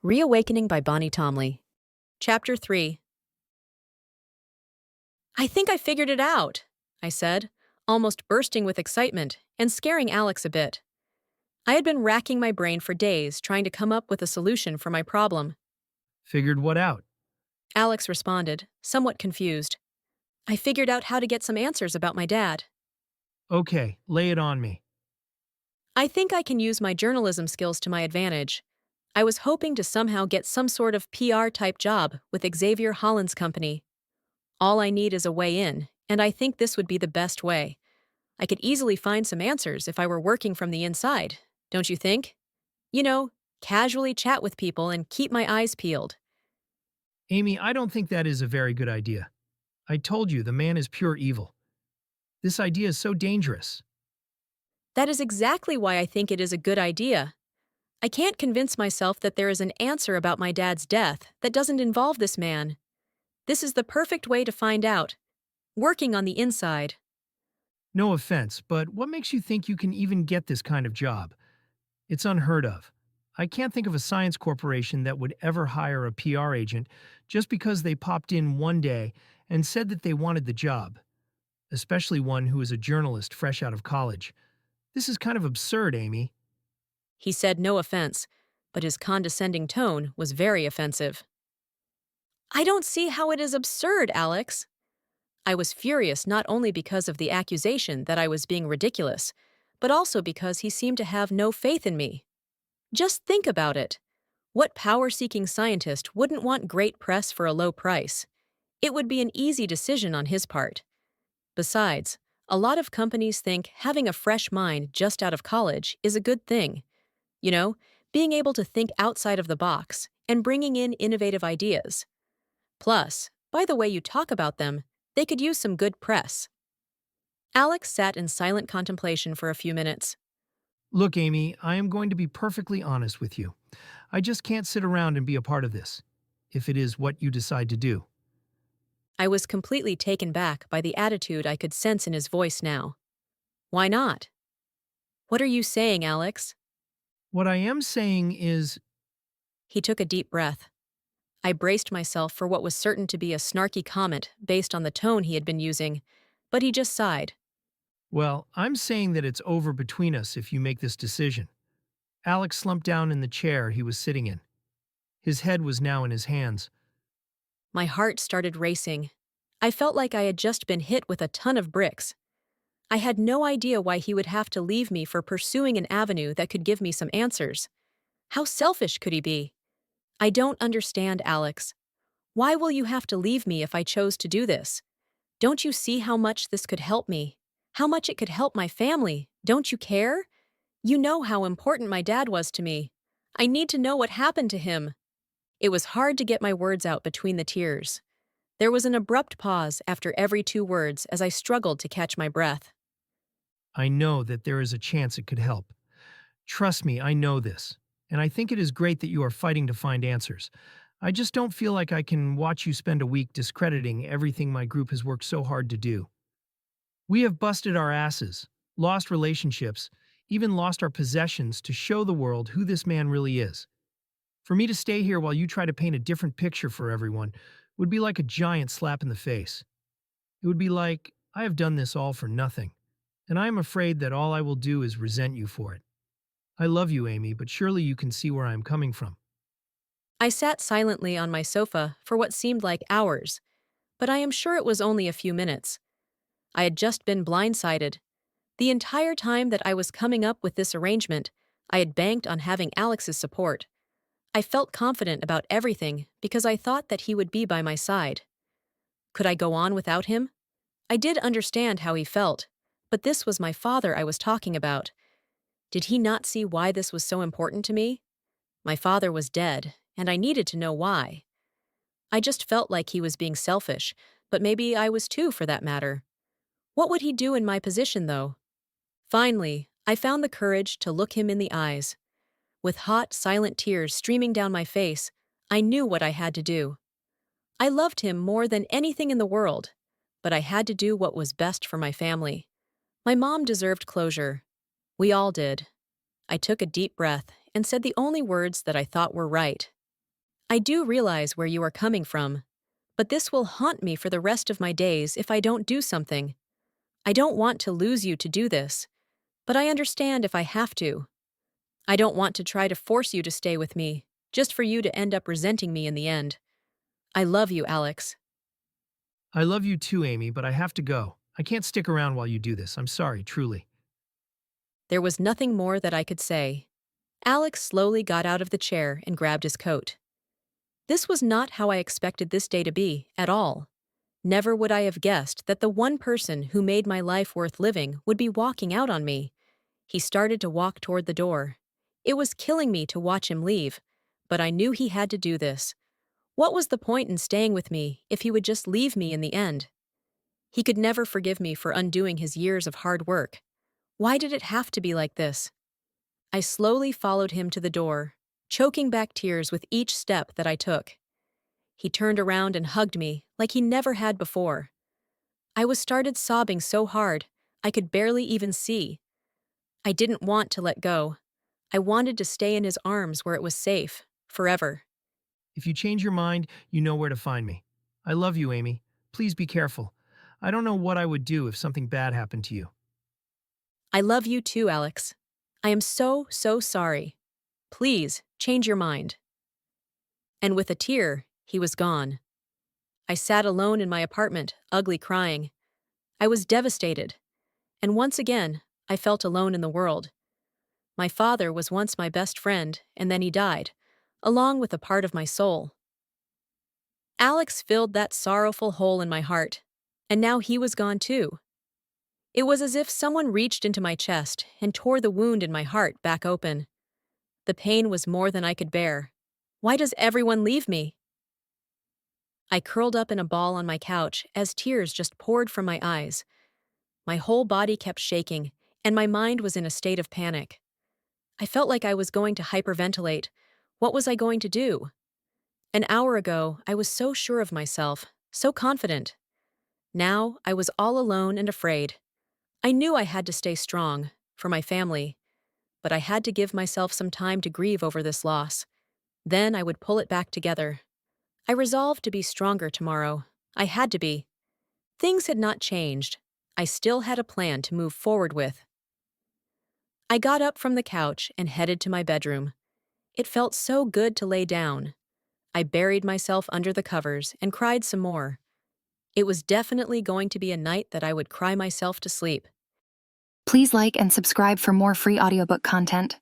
ReAwakening by Thomley. Chapter 3. I think I figured it out, I said, almost bursting with excitement and scaring Alex a bit. I had been racking my brain for days trying to come up with a solution for my problem. Figured what out? Alex responded, somewhat confused. I figured out how to get some answers about my dad. Okay, lay it on me. I think I can use my journalism skills to my advantage. I was hoping to somehow get some sort of PR-type job with Xavier Holland's company. All I need is a way in, and I think this would be the best way. I could easily find some answers if I were working from the inside, don't you think? You know, casually chat with people and keep my eyes peeled. Amy, I don't think that is a very good idea. I told you, the man is pure evil. This idea is so dangerous. That is exactly why I think it is a good idea. I can't convince myself that there is an answer about my dad's death that doesn't involve this man. This is the perfect way to find out. Working on the inside. No offense, but what makes you think you can even get this kind of job? It's unheard of. I can't think of a science corporation that would ever hire a PR agent just because they popped in one day and said that they wanted the job, especially one who is a journalist fresh out of college. This is kind of absurd, Amy. He said no offense, but his condescending tone was very offensive. I don't see how it is absurd, Alex. I was furious not only because of the accusation that I was being ridiculous, but also because he seemed to have no faith in me. Just think about it. What power-seeking scientist wouldn't want great press for a low price? It would be an easy decision on his part. Besides, a lot of companies think having a fresh mind just out of college is a good thing. You know, being able to think outside of the box and bringing in innovative ideas. Plus, by the way you talk about them, they could use some good press. Alex sat in silent contemplation for a few minutes. Look, Amy, I am going to be perfectly honest with you. I just can't sit around and be a part of this, if it is what you decide to do. I was completely taken back by the attitude I could sense in his voice now. Why not? What are you saying, Alex? What I am saying is, He took a deep breath. I braced myself for what was certain to be a snarky comment based on the tone he had been using, but he just sighed. well, I'm saying that it's over between us if you make this decision. Alex slumped down in the chair he was sitting in. His head was now in his hands. My heart started racing. I felt like I had just been hit with a ton of bricks. I had no idea why he would have to leave me for pursuing an avenue that could give me some answers. How selfish could he be? I don't understand, Alex. Why will you have to leave me if I chose to do this? Don't you see how much this could help me? How much it could help my family? Don't you care? You know how important my dad was to me. I need to know what happened to him. It was hard to get my words out between the tears. There was an abrupt pause after every two words as I struggled to catch my breath. I know that there is a chance it could help. Trust me, I know this. And I think it is great that you are fighting to find answers. I just don't feel like I can watch you spend a week discrediting everything my group has worked so hard to do. We have busted our asses, lost relationships, even lost our possessions to show the world who this man really is. For me to stay here while you try to paint a different picture for everyone would be like a giant slap in the face. It would be like, I have done this all for nothing, and I am afraid that all I will do is resent you for it. I love you, Amy, but surely you can see where I am coming from. I sat silently on my sofa for what seemed like hours, but I am sure it was only a few minutes. I had just been blindsided. The entire time that I was coming up with this arrangement, I had banked on having Alex's support. I felt confident about everything because I thought that he would be by my side. Could I go on without him? I did understand how he felt, but this was my father I was talking about. Did he not see why this was so important to me? My father was dead, and I needed to know why. I just felt like he was being selfish, but maybe I was too for that matter. What would he do in my position, though? Finally, I found the courage to look him in the eyes. With hot, silent tears streaming down my face, I knew what I had to do. I loved him more than anything in the world, but I had to do what was best for my family. My mom deserved closure. We all did. I took a deep breath and said the only words that I thought were right. I do realize where you are coming from, but this will haunt me for the rest of my days if I don't do something. I don't want to lose you to do this, but I understand if I have to. I don't want to try to force you to stay with me, just for you to end up resenting me in the end. I love you, Alex. I love you too, Amy, but I have to go. I can't stick around while you do this. I'm sorry, truly. There was nothing more that I could say. Alex slowly got out of the chair and grabbed his coat. This was not how I expected this day to be, at all. Never would I have guessed that the one person who made my life worth living would be walking out on me. He started to walk toward the door. It was killing me to watch him leave, but I knew he had to do this. What was the point in staying with me if he would just leave me in the end? He could never forgive me for undoing his years of hard work. Why did it have to be like this? I slowly followed him to the door, choking back tears with each step that I took. He turned around and hugged me like he never had before. I was started sobbing so hard, I could barely even see. I didn't want to let go. I wanted to stay in his arms where it was safe, forever. If you change your mind, you know where to find me. I love you, Amy. Please be careful. I don't know what I would do if something bad happened to you. I love you too, Alex. I am so, so sorry. Please, change your mind. And with a tear, he was gone. I sat alone in my apartment, ugly crying. I was devastated. And once again, I felt alone in the world. My father was once my best friend, and then he died, along with a part of my soul. Alex filled that sorrowful hole in my heart, and now he was gone too. It was as if someone reached into my chest and tore the wound in my heart back open. The pain was more than I could bear. Why does everyone leave me? I curled up in a ball on my couch as tears just poured from my eyes. My whole body kept shaking, and my mind was in a state of panic. I felt like I was going to hyperventilate. What was I going to do? An hour ago, I was so sure of myself, so confident. Now, I was all alone and afraid. I knew I had to stay strong, for my family, but I had to give myself some time to grieve over this loss. Then I would pull it back together. I resolved to be stronger tomorrow. I had to be. Things had not changed. I still had a plan to move forward with. I got up from the couch and headed to my bedroom. It felt so good to lay down. I buried myself under the covers and cried some more. It was definitely going to be a night that I would cry myself to sleep. Please like and subscribe for more free audiobook content.